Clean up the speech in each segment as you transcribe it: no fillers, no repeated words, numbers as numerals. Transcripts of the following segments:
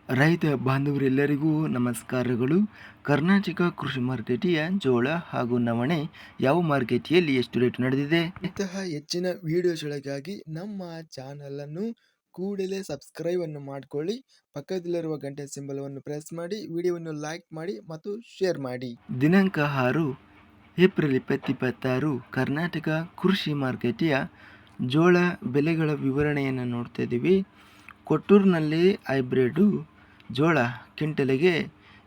ರೈತ ಬಾಂಧವರೆಲ್ಲರಿಗೂ ನಮಸ್ಕಾರಗಳು. ಕರ್ನಾಟಕ ಕೃಷಿ ಮಾರುಕಟ್ಟೆಯ ಜೋಳ ಹಾಗೂ ನವಣೆ ಯಾವ ಮಾರುಕಟ್ಟೆಯಲ್ಲಿ ಎಷ್ಟು ರೇಟ್ ನಡೆದಿದೆ? ಇಂತಹ ಹೆಚ್ಚಿನ ವಿಡಿಯೋಸ್ಗಳಿಗಾಗಿ ನಮ್ಮ ಚಾನಲನ್ನು ಕೂಡಲೇ ಸಬ್ಸ್ಕ್ರೈಬ್ ಅನ್ನು ಮಾಡಿಕೊಳ್ಳಿ. ಪಕ್ಕದಲ್ಲಿರುವ ಗಂಟೆ ಸಿಂಬಲವನ್ನು ಪ್ರೆಸ್ ಮಾಡಿ, ವಿಡಿಯೋವನ್ನು ಲೈಕ್ ಮಾಡಿ ಮತ್ತು ಶೇರ್ ಮಾಡಿ. ದಿನಾಂಕ 6 ಏಪ್ರಿಲ್ 2026 ಕರ್ನಾಟಕ ಕೃಷಿ ಮಾರುಕಟ್ಟೆಯ ಜೋಳ ಬೆಲೆಗಳ ವಿವರಣೆಯನ್ನು ನೋಡ್ತಾ ಇದ್ದೀವಿ. ಕೊಟ್ಟೂರಿನಲ್ಲಿ ಹೈಬ್ರಿಡ್ ಜೋಳ ಕ್ವಿಂಟಲಿಗೆ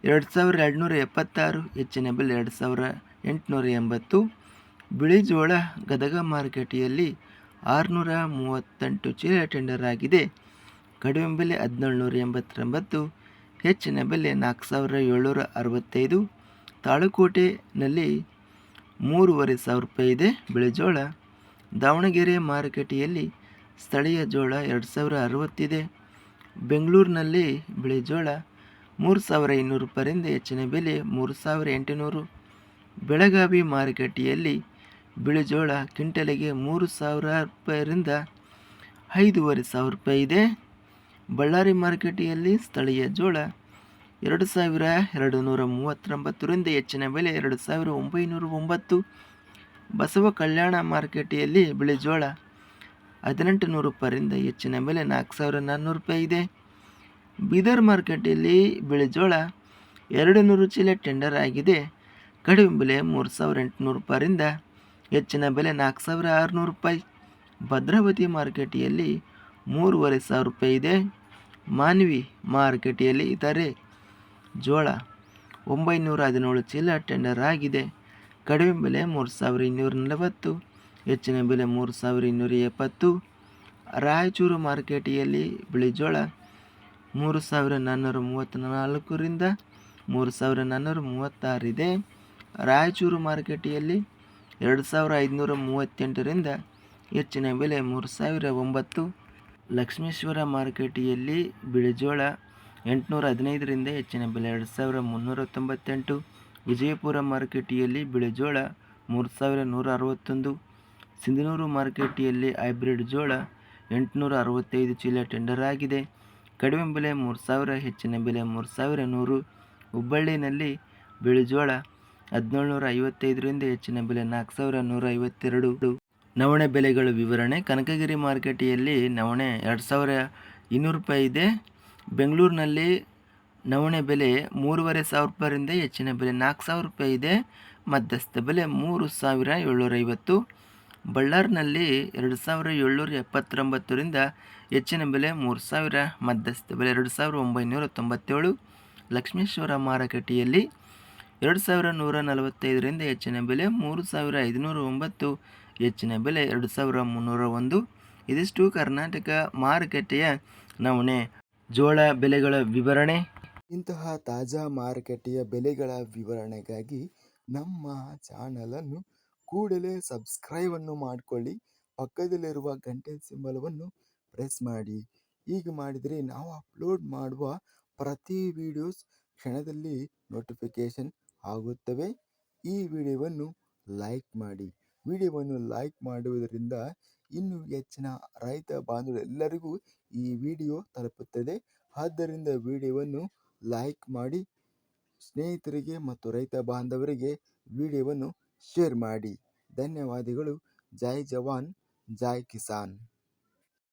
2276, ಹೆಚ್ಚಿನ ಬೆಲೆ 2880. ಬಿಳಿ ಜೋಳ ಗದಗ ಮಾರುಕಟ್ಟೆಯಲ್ಲಿ 638 ಚೀಲ ಟೆಂಡರ್ ಆಗಿದೆ. ಕಡಿಮೆ ಬೆಲೆ 1789, ಹೆಚ್ಚಿನ ಬೆಲೆ 4765. ತಾಳುಕೋಟೆನಲ್ಲಿ 3500 ರೂಪಾಯಿ ಇದೆ ಬಿಳಿ ಜೋಳ. ದಾವಣಗೆರೆ ಮಾರುಕಟ್ಟೆಯಲ್ಲಿ ಸ್ಥಳೀಯ ಜೋಳ 2060 ಇದೆ. ಬೆಂಗಳೂರಿನಲ್ಲಿ ಬಿಳಿ ಜೋಳ 3200 ರೂಪಾಯಿಂದ ಹೆಚ್ಚಿನ ಬೆಲೆ 3800. ಬೆಳಗಾವಿ ಮಾರುಕಟ್ಟೆಯಲ್ಲಿ ಬಿಳಿ ಜೋಳ ಕ್ವಿಂಟಲಿಗೆ 3000 ರೂಪಾಯಿಯಿಂದ 5500 ರೂಪಾಯಿ ಇದೆ. ಬಳ್ಳಾರಿ ಮಾರುಕಟ್ಟೆಯಲ್ಲಿ ಸ್ಥಳೀಯ ಜೋಳ 2239ರಿಂದ ಹೆಚ್ಚಿನ ಬೆಲೆ 2909. ಬಸವ ಕಲ್ಯಾಣ ಮಾರುಕಟ್ಟೆಯಲ್ಲಿ ಬಿಳಿ ಜೋಳ 1800 ರೂಪಾಯಿಯಿಂದ ಹೆಚ್ಚಿನ ಬೆಲೆ 4400 ರೂಪಾಯಿ ಇದೆ. ಬೀದರ್ ಮಾರುಕಟ್ಟೆಯಲ್ಲಿ ಬಿಳಿ ಜೋಳ 200 ಚೀಲ ಟೆಂಡರ್ ಆಗಿದೆ. ಕಡಿಮೆ ಬೆಲೆ 3800 ರೂಪಾಯಿಯಿಂದ ಹೆಚ್ಚಿನ ಬೆಲೆ 4600 ರೂಪಾಯಿ. ಭದ್ರಾವತಿ ಮಾರುಕಟ್ಟೆಯಲ್ಲಿ 3500 ರೂಪಾಯಿ ಇದೆ. ಮಾನ್ವಿ ಮಾರುಕಟ್ಟೆಯಲ್ಲಿ ಇತರೆ ಜೋಳ 917 ಚೀಲ ಟೆಂಡರ್ ಆಗಿದೆ. ಕಡಿಮೆ ಬೆಲೆ 3240, ಹೆಚ್ಚಿನ ಬೆಲೆ 3270. ರಾಯಚೂರು ಮಾರುಕಟ್ಟೆಯಲ್ಲಿ ಬಿಳಿ ಜೋಳ 3434ರಿಂದ 3436 ಇದೆ. ರಾಯಚೂರು ಮಾರುಕಟ್ಟೆಯಲ್ಲಿ 2538ರಿಂದ ಹೆಚ್ಚಿನ ಬೆಲೆ 3009. ಲಕ್ಷ್ಮೇಶ್ವರ ಮಾರುಕಟ್ಟೆಯಲ್ಲಿ ಬಿಳಿ ಜೋಳ 815ರಿಂದ ಹೆಚ್ಚಿನ ಬೆಲೆ 2398. ವಿಜಯಪುರ ಮಾರುಕಟ್ಟೆಯಲ್ಲಿ ಬಿಳಿ ಜೋಳ 3161. ಸಿಂಧನೂರು ಮಾರುಕಟ್ಟೆಯಲ್ಲಿ ಹೈಬ್ರಿಡ್ ಜೋಳ 865 ಚೀಲ ಟೆಂಡರ್ ಆಗಿದೆ. ಕಡಿಮೆ ಬೆಲೆ 3000, ಹೆಚ್ಚಿನ ಬೆಲೆ 3100. ಹುಬ್ಬಳ್ಳಿನಲ್ಲಿ ಬಿಳಿ ಜೋಳ 1755ರಿಂದ ಹೆಚ್ಚಿನ ಬೆಲೆ 4152. ನವಣೆ ಬೆಲೆಗಳ ವಿವರಣೆ. ಕನಕಗಿರಿ ಮಾರುಕಟ್ಟೆಯಲ್ಲಿ ನವಣೆ 2200 ರೂಪಾಯಿ ಇದೆ. ಬೆಂಗಳೂರಿನಲ್ಲಿ ನವಣೆ ಬೆಲೆ 3500 ರೂಪಾಯಿಯಿಂದ ಹೆಚ್ಚಿನ ಬೆಲೆ 4000 ರೂಪಾಯಿ ಇದೆ. ಮಧ್ಯಸ್ಥ ಬೆಲೆ 3750. ಬಳ್ಳಾರಿನಲ್ಲಿ 2779ರಿಂದ ಹೆಚ್ಚಿನ ಬೆಲೆ 3000, ಮಧ್ಯಸ್ಥ ಬೆಲೆ 2997. ಲಕ್ಷ್ಮೇಶ್ವರ ಮಾರುಕಟ್ಟೆಯಲ್ಲಿ 2145ರಿಂದ ಹೆಚ್ಚಿನ ಬೆಲೆ 3509, ಹೆಚ್ಚಿನ ಬೆಲೆ 2301. ಇದಿಷ್ಟು ಕರ್ನಾಟಕ ಮಾರುಕಟ್ಟೆಯ ನವಣೆ ಜೋಳ ಬೆಲೆಗಳ ವಿವರಣೆ. ಇಂತಹ ತಾಜಾ ಮಾರುಕಟ್ಟೆಯ ಬೆಲೆಗಳ ವಿವರಣೆಗಾಗಿ ನಮ್ಮ ಚಾನಲನ್ನು ಕೂಡಲೇ ಸಬ್ಸ್ಕ್ರೈಬ್ ಅನ್ನು ಮಾಡಿಕೊಳ್ಳಿ. ಪಕ್ಕದಲ್ಲಿರುವ ಗಂಟೆ ಸಿಂಬಲವನ್ನು ಪ್ರೆಸ್ ಮಾಡಿ. ಹೀಗೆ ಮಾಡಿದರೆ ನಾವು ಅಪ್ಲೋಡ್ ಮಾಡುವ ಪ್ರತಿ ವಿಡಿಯೋಸ್ ಕ್ಷಣದಲ್ಲಿ ನೋಟಿಫಿಕೇಶನ್ ಆಗುತ್ತವೆ. ಈ ವಿಡಿಯೋವನ್ನು ಲೈಕ್ ಮಾಡಿ. ವಿಡಿಯೋವನ್ನು ಲೈಕ್ ಮಾಡುವುದರಿಂದ ಇನ್ನೂ ಹೆಚ್ಚಿನ ರೈತ ಬಾಂಧವರೆಲ್ಲರಿಗೂ ಈ ವಿಡಿಯೋ ತಲುಪುತ್ತದೆ. ಆದ್ದರಿಂದ ವಿಡಿಯೋವನ್ನು ಲೈಕ್ ಮಾಡಿ, ಸ್ನೇಹಿತರಿಗೆ ಮತ್ತು ರೈತ ಬಾಂಧವರಿಗೆ ವಿಡಿಯೋವನ್ನು ಶೇರ್ ಮಾಡಿ. ಧನ್ಯವಾದಗಳು. ಜೈ ಜವಾನ್, ಜೈ ಕಿಸಾನ್.